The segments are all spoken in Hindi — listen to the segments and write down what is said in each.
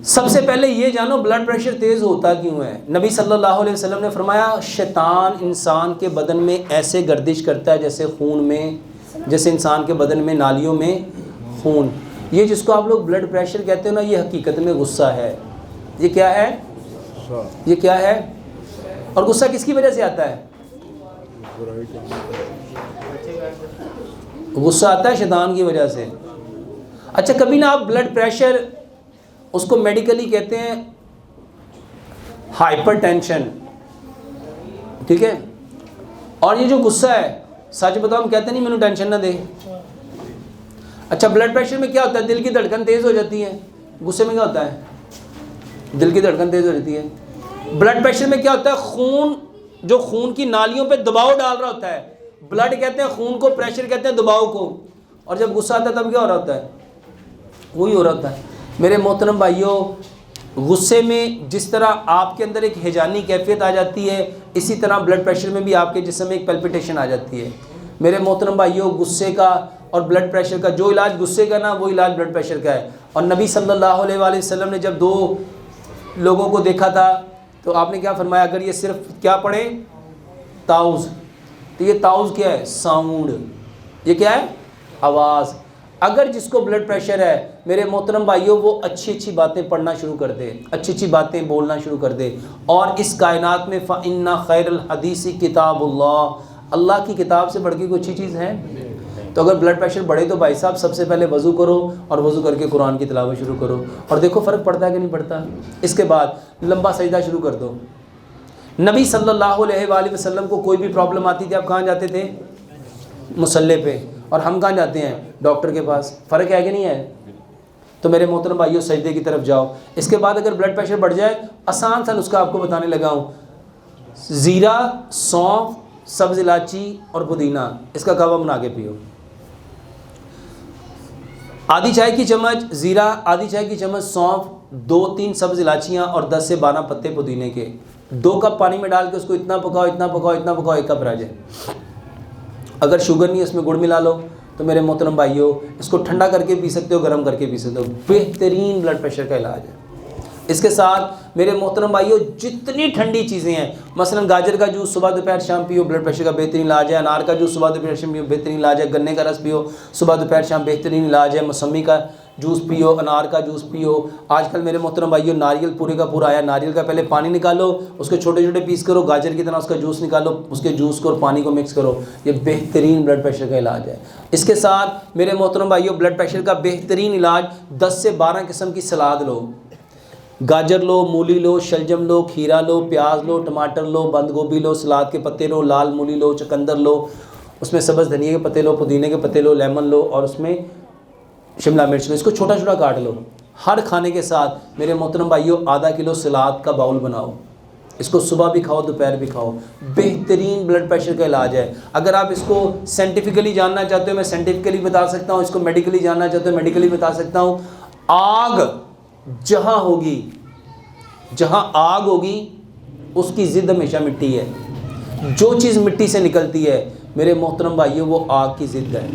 सबसे पहले ये जानो ब्लड प्रेशर तेज़ होता क्यों है। नबी सल्लल्लाहु अलैहि वसल्लम ने फरमाया शैतान इंसान के बदन में ऐसे गर्दिश करता है जैसे खून में, जैसे इंसान के बदन में नालियों में खून। ये जिसको आप लोग ब्लड प्रेशर कहते हो ना, ये हकीकत में गुस्सा है। ये क्या है? ये क्या है? और गुस्सा किसकी वजह से आता है? गुस्सा आता है शैतान की वजह से। अच्छा, कभी ना आप ब्लड प्रेशर, उसको मेडिकली कहते हैं हाइपरटेंशन, ठीक है। और ये जो गुस्सा है, सच बताओ हम कहते नहीं मैंने टेंशन ना दे। अच्छा, ब्लड प्रेशर में क्या होता है? दिल की धड़कन तेज़ हो जाती है। गुस्से में क्या होता है? दिल की धड़कन तेज़ हो जाती है। ब्लड प्रेशर में क्या होता है? खून, जो खून की नालियों पे दबाव डाल रहा होता है। ब्लड कहते हैं खून को, प्रेशर कहते हैं दबाव को। और जब गुस्सा आता है तब क्या हो रहा होता है? वही हो रहा होता है। मेरे मोहतरम भाइयों, गुस्से में जिस तरह आपके अंदर एक हिजानी कैफियत आ जाती है, इसी तरह ब्लड प्रेशर में भी आपके जिस्म में एक पल्पिटेशन आ जाती है। मेरे मोहतरम भाइयों, गुस्से का और ब्लड प्रेशर का जो इलाज गुस्से का ना, वो इलाज ब्लड प्रेशर का है। और नबी सल्लल्लाहु अलैहि वसल्लम ने जब 2 लोगों को देखा था तो आपने क्या फरमाया? अगर ये सिर्फ क्या पढ़े ताउज़, तो ये ताउज़ क्या है? साउंड। ये क्या है? आवाज़। अगर जिसको ब्लड प्रेशर है मेरे मोहतरम भाइयों, वो अच्छी अच्छी बातें पढ़ना शुरू कर दे, अच्छी अच्छी बातें बोलना शुरू कर दे। और इस कायनात में फ़इन्ना खैरुल हदीसी किताबुल्लाह, अल्लाह की किताब से बढ़ के कोई अच्छी चीज़ है? तो अगर ब्लड प्रेशर बढ़े तो भाई साहब सबसे पहले वज़ू करो और वज़ू करके कुरान की तिलावत शुरू करो, और देखो फ़र्क पड़ता है कि नहीं पड़ता। इसके बाद लंबा सजदा शुरू कर दो। नबी सल्लल्लाहु अलैहि वसल्लम को कोई भी प्रॉब्लम आती थी, आप कहाँ जाते थे? मुसल्ले पे। और हम कहाँ जाते हैं? डॉक्टर के पास। फ़र्क है कि नहीं है? तो मेरे मोहतरम भाइयों, सजदे की तरफ जाओ। इसके बाद अगर ब्लड प्रेशर बढ़ जाए, आसान सा नुस्खा आपको बताने लगा हूँ। ज़ीरा, सौंफ, सब्ज़ इलायची और पुदीना, इसका कावा बना के पियो। आधी चाय की चम्मच ज़ीरा, आधी चाय की चम्मच सौंफ, 2-3 सब्ज़ इलायचियाँ और 10 से 12 पत्ते पुदीने के, 2 कप पानी में डाल के उसको इतना पकाओ, इतना पकाओ, इतना पकाओ, 1 कप रह जाए। अगर शुगर नहीं है, इसमें गुड़ मिला लो। तो मेरे मोहतरम भाइयों, इसको ठंडा करके पी सकते हो, गर्म करके पी सकते हो। बेहतरीन ब्लड प्रेशर का इलाज है। इसके साथ मेरे मोहतरम भाइयों, जितनी ठंडी चीज़ें हैं, मसलन गाजर का जूस सुबह दोपहर शाम पियो, ब्लड प्रेशर का बेहतरीन इलाज है। अनार का जूस सुबह दोपहर शाम पियो, बेहतरीन इलाज है। गन्ने का रस पियो सुबह दोपहर शाम, बेहतरीन इलाज है। मौसमी का जूस पियो, अनार का जूस पियो। आजकल मेरे मोहतरम भाइयों, नारियल पूरे का पूरा आया। नारियल का पहले पानी निकालो, उसके छोटे छोटे पीस करो, गाजर की तरह उसका जूस निकालो, उसके जूस को और पानी को मिक्स करो। ये बेहतरीन ब्लड प्रेशर का इलाज है। इसके साथ मेरे मोहतरम भाइयों, ब्लड प्रेशर का बेहतरीन इलाज, 10 से 12 किस्म की सलाद लो। गाजर लो, मूली लो, शलजम लो, खीरा लो, प्याज लो, टमाटर लो, बंद गोभी लो, सलाद के पत्ते लो, लाल मूली लो, चुकंदर लो, उसमें सब्ज़ धनिया के पत्ते लो, पुदीने के पत्ते लो, लेमन लो, और उसमें शिमला मिर्च लो। इसको छोटा छोटा काट लो। हर खाने के साथ मेरे मोहतरम भाइयों, आधा किलो सलाद का बाउल बनाओ। इसको सुबह भी खाओ, दोपहर भी खाओ। बेहतरीन ब्लड प्रेशर का इलाज है। अगर आप इसको साइंटिफिकली जानना चाहते हो, मैं साइंटिफिकली बता सकता हूँ। इसको मेडिकली जानना चाहते हो, मेडिकली बता सकता हूँ। आग जहाँ होगी, जहाँ आग होगी, उसकी ज़िद हमेशा मिट्टी है। जो चीज़ मिट्टी से निकलती है मेरे मोहतरम भाइयों, वो आग की ज़िद है,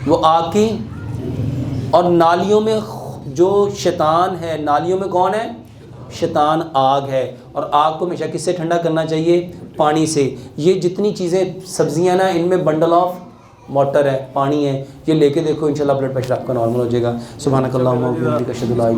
वो आग की। और नालियों में जो शैतान है, नालियों में कौन है? शैतान आग है। और आग को हमेशा किससे ठंडा करना चाहिए? पानी से। ये जितनी चीज़ें सब्जियां ना, इनमें बंडल ऑफ वाटर है, पानी है। ये लेके देखो, इंशाल्लाह ब्लड प्रेशर आपका नॉर्मल हो जाएगा। सुभानकल्लाहुम्मा व बिहम्दिका अशहदु अल्ला इलाहा